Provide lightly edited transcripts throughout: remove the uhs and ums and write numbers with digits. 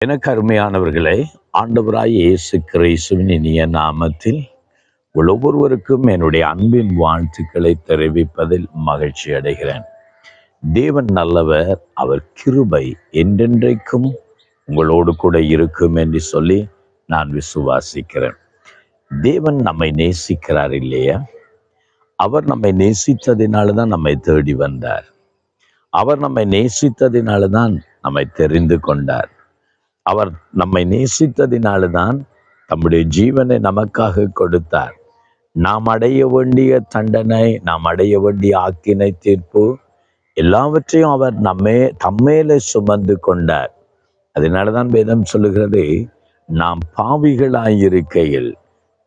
எனக்கு அருமையானவர்களே, ஆண்டவராய் இயேசு கிறிஸ்துவின் இனிய நாமத்தில் ஒவ்வொருவருக்கும் என்னுடைய அன்பின் வாழ்த்துக்களை தெரிவிப்பதில் மகிழ்ச்சி அடைகிறேன். தேவன் நல்லவர், அவர் கிருபை என்றென்றைக்கும் உங்களோடு கூட இருக்கும் என்று சொல்லி நான் விசுவாசிக்கிறேன். தேவன் நம்மை நேசிக்கிறார் இல்லையா? அவர் நம்மை நேசித்ததினால தான் நம்மை தேடி வந்தார். அவர் நம்மை நேசித்ததினால தான் நம்மை தெரிந்து கொண்டார். அவர் நம்மை நேசித்ததினால்தான் தம்முடைய ஜீவனை நமக்காக கொடுத்தார். நாம் அடைய வேண்டிய தண்டனை, நாம் அடைய வேண்டிய ஆக்கினை தீர்ப்பு எல்லாவற்றையும் அவர் தம்மேலே சுமந்து கொண்டார். அதனாலதான் வேதம் சொல்லுகிறது, நாம் பாவிகளாயிருக்கையில்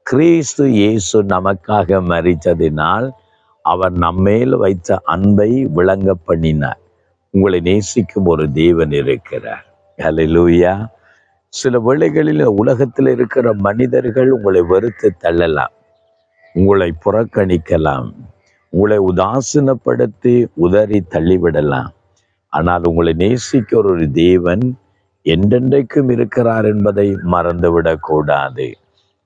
கிறிஸ்து இயேசு நமக்காக மரித்ததினால் அவர் நம்மேல் வைத்த அன்பை விளங்க பண்ணினார். உங்களை நேசிக்கும் ஒரு தேவன் இருக்கிறார். ஹல்லேலூயா. சில வேளைகளில் உலகத்தில் இருக்கிற மனிதர்கள் உங்களை வெறுத்து தள்ளலாம், உங்களை புறக்கணிக்கலாம், உங்களை உதாசீனப்படுத்தி உதறி தள்ளிவிடலாம். ஆனால் உங்களை நேசிக்க ஒரு தேவன் என்றென்றைக்கும் இருக்கிறார் என்பதை மறந்துவிடக்கூடாது.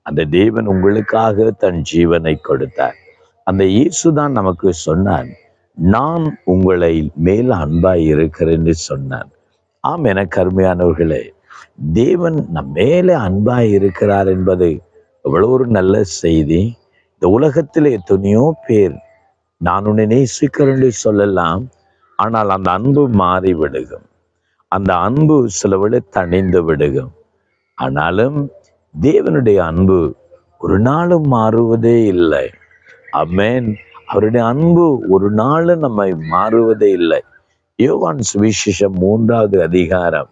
அந்த தேவன் உங்களுக்காக தன் ஜீவனை கொடுத்தார். அந்த இயேசுதான் நமக்கு சொன்னான், நான் உங்களை மேல் அன்பாய் இருக்கிறேன் என்று சொன்னான். ஆம், எனக்கு அருமையானவர்களே, தேவன் நம் மேலே அன்பாய் இருக்கிறார் என்பது எவ்வளவு ஒரு நல்ல செய்தி. இந்த உலகத்திலே எத்தனையோ பேர் நான் உன்னை நேசிக்கிறேன் சொல்லலாம், ஆனால் அந்த அன்பு மாறி விடுகும், அந்த அன்பு சில வேளை தணிந்து விடுகும். ஆனாலும் தேவனுடைய அன்பு ஒரு நாளும் மாறுவதே இல்லை. ஆமென். அவருடைய அன்பு ஒரு நாளும் நம்மை மாறுவதே இல்லை. யோவான் சுவிசேஷம் 3வது அதிகாரம்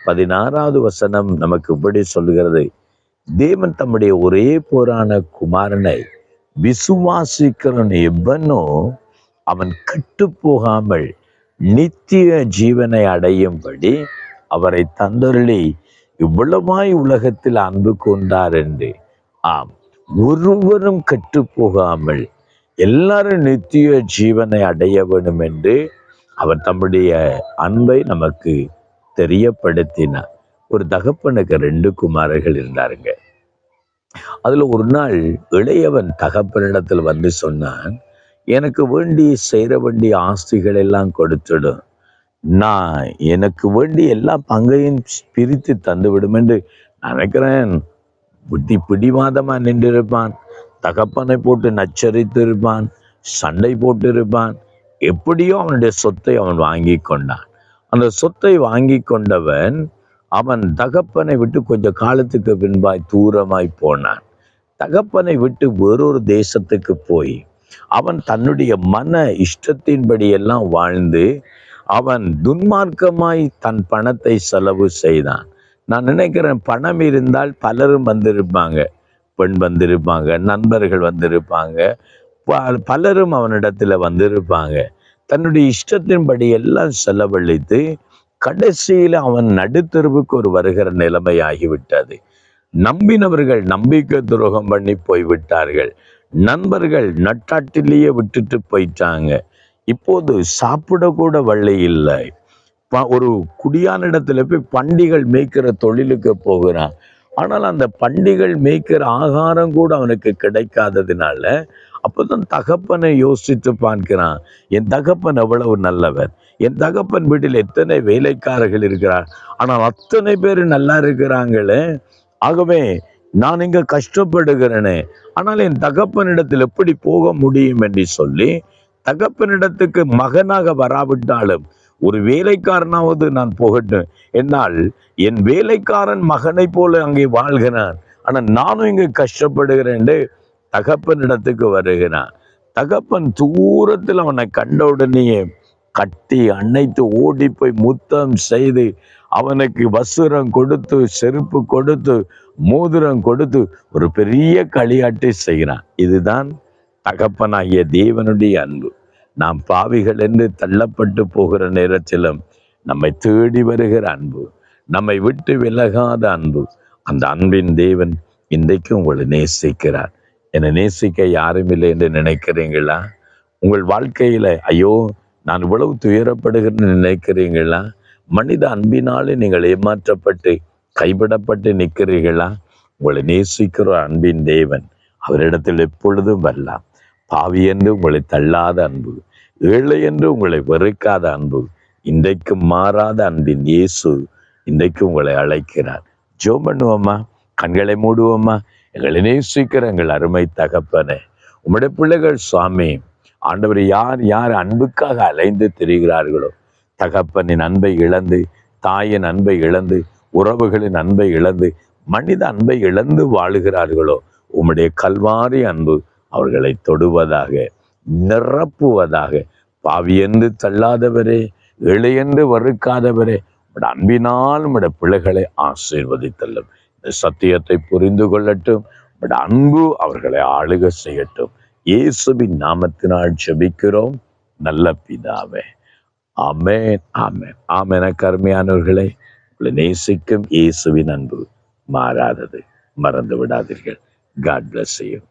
16வது வசனம் நமக்கு இப்படி சொல்லுகிறது, தேவன் தம்முடைய ஒரே பேரான குமாரனை விசுவாசிக்கிறவன் எவனோ அவன் கெட்டு போகாமல் நித்திய ஜீவனை அடையும்படி அவரை தந்தருளி இவ்வளவாய் உலகத்தில் அன்பு கொண்டார் என்று. ஆம், ஒருவரும் கெட்டு போகாமல் எல்லாரும் நித்திய ஜீவனை அடைய வேண்டும் என்று அவர் தம்முடைய அன்பை நமக்கு தெரியப்படுத்தினார். ஒரு தகப்பனுக்கு 2 குமாரர்கள் இருந்தாருங்க. அதுல ஒரு நாள் இளையவன் தகப்பனிடத்தில் வந்து சொன்னான், எனக்கு சேர வேண்டிய ஆஸ்திகள் எல்லாம் கொடுத்துடும், நான் எனக்கு வேண்டிய எல்லா பங்கையும் பிரித்து தந்துவிடும் என்று நினைக்கிறேன். பிடிவாதமா நின்றிருப்பான், தகப்பனை போட்டு நச்சரித்து இருப்பான், சண்டை போட்டு இருப்பான். எப்படியோ அவனுடைய சொத்தை அவன் வாங்கி கொண்டான். அந்த சொத்தை வாங்கி கொண்டவன் அவன் தகப்பனை விட்டு கொஞ்ச காலத்துக்கு பின்பாய் தூரமாய் போனான். தகப்பனை விட்டு வேறொரு தேசத்துக்கு போய் அவன் தன்னுடைய மன இஷ்டத்தின்படி எல்லாம் வாழ்ந்து அவன் துன்மார்க்கமாய் தன் பணத்தை செலவு செய்தான். நான் நினைக்கிறேன், பணம் இருந்தால் பலரும் வந்திருப்பாங்க, பெண் வந்திருப்பாங்க, நண்பர்கள் வந்திருப்பாங்க, பலரும் அவனிடத்துல வந்திருப்பாங்க. தன்னுடைய இஷ்டத்தின்படி எல்லாம் செலவழித்து கடைசியில் அவன் நடுத்தருவுக்கு ஒரு வருகிற நிலைமை ஆகிவிட்டது. நம்பினவர்கள் நம்பிக்கை துரோகம் பண்ணி போய்விட்டார்கள். நண்பர்கள் நட்டாட்டிலேயே விட்டுட்டு போயிட்டாங்க. இப்போது சாப்பிடக்கூட வழி இல்லை. ஒரு குடியான இடத்துல போய் பண்டிகள் மேய்க்கிற தொழிலுக்கு போகிறான். ஆனால் அந்த பண்டிகள் மேய்க்கிற ஆகாரம் கூட அவனுக்கு கிடைக்காததுனால அப்போதான் தகப்பனை யோசித்து பார்க்கிறான், என் தகப்பன் எவ்வளவு நல்லவர், என் தகப்பன் வீட்டில் எத்தனை வேலைக்காரர்கள் இருக்கிறார், ஆனால் அத்தனை பேர் நல்லா இருக்கிறாங்களே, ஆகவே நான் இங்க கஷ்டப்படுகிறேனே, ஆனால் என் தகப்பனிடத்தில் எப்படி போக முடியும் என்று சொல்லி தகப்பனிடத்துக்கு மகனாக வராவிட்டாலும் ஒரு வேலைக்காரனாவது நான் போகட்டும், என்னால் என் வேலைக்காரன் மகனை போல அங்கே வாழ்கிறான், ஆனால் நானும் இங்கே கஷ்டப்படுகிறேன் தகப்பனிடத்துக்கு வருகிறான். தகப்பன் தூரத்தில் அவனை கண்ட உடனேயே கட்டி அணைத்து ஓடி போய் முத்தம் செய்து அவனுக்கு வஸ்திரம் கொடுத்து, செருப்பு கொடுத்து, மோதிரம் கொடுத்து ஒரு பெரிய களியாட்டை செய்கிறான். இதுதான் தகப்பனாகிய தேவனுடைய அன்பு. நாம் பாவிகள் என்று தள்ளப்பட்டு போகிற நேரத்திலும் நம்மை தேடி வருகிற அன்பு, நம்மை விட்டு விலகாத அன்பு. அந்த அன்பின் தேவன் இன்றைக்கு உங்களை நேசிக்கிறார். என்னை நேசிக்க யாரும் இல்லை என்று நினைக்கிறீங்களா? உங்கள் வாழ்க்கையில ஐயோ நான் இவ்வளவு துயரப்படுகிறேன்னு நினைக்கிறீங்களா? மனித அன்பினாலே நீங்கள் ஏமாற்றப்பட்டு கைவிடப்பட்டு நிற்கிறீர்களா? உங்களை நேசிக்கிற அன்பின் தேவன் அவரிடத்தில் எப்பொழுதும் வரலாம். பாவி என்று உங்களை தள்ளாத அன்பு, ஏழை என்று உங்களை வெறுக்காத அன்பு, இன்றைக்கும் மாறாத அன்பின் இயேசு இன்றைக்கு உங்களை அழைக்கிறார். ஜெபம் பண்ணுவோமா? கண்களை மூடுவோமா? எங்களை நேசிக்கிற எங்கள் அருமை தகப்பனே, உம்முடைய பிள்ளைகள் சுவாமி, ஆண்டவர் யார் யார் அன்புக்காக அலைந்து திரிகிறார்களோ, தகப்பனின் அன்பை இழந்து, தாயின் அன்பை இழந்து, உறவுகளின் அன்பை இழந்து, மனித அன்பை இழந்து வாழுகிறார்களோ, உம்முடைய கல்வாரி அன்பு அவர்களை தொடுவதாக, நிரப்புவதாக. பாவி என்று தள்ளாதவரே, ஏழை என்று வறுக்காதவரே, உம்முடைய அன்பினால் உம்முடைய பிள்ளைகளை ஆசீர்வதித்தல்லும். இந்த சத்தியத்தை புரிந்து கொள்ளட்டும். உம்முடைய அன்பு அவர்களை ஆளுக செய்யட்டும். இயேசுவின் நாமத்தினால் ஜெபிக்கிறோம் நல்ல பிதாவே. ஆமென், ஆமென், ஆமென். அருமையானவர்களே, உங்களை நேசிக்கும் இயேசுவின் அன்பு மாறாதது. மறந்து விடாதீர்கள். God bless you.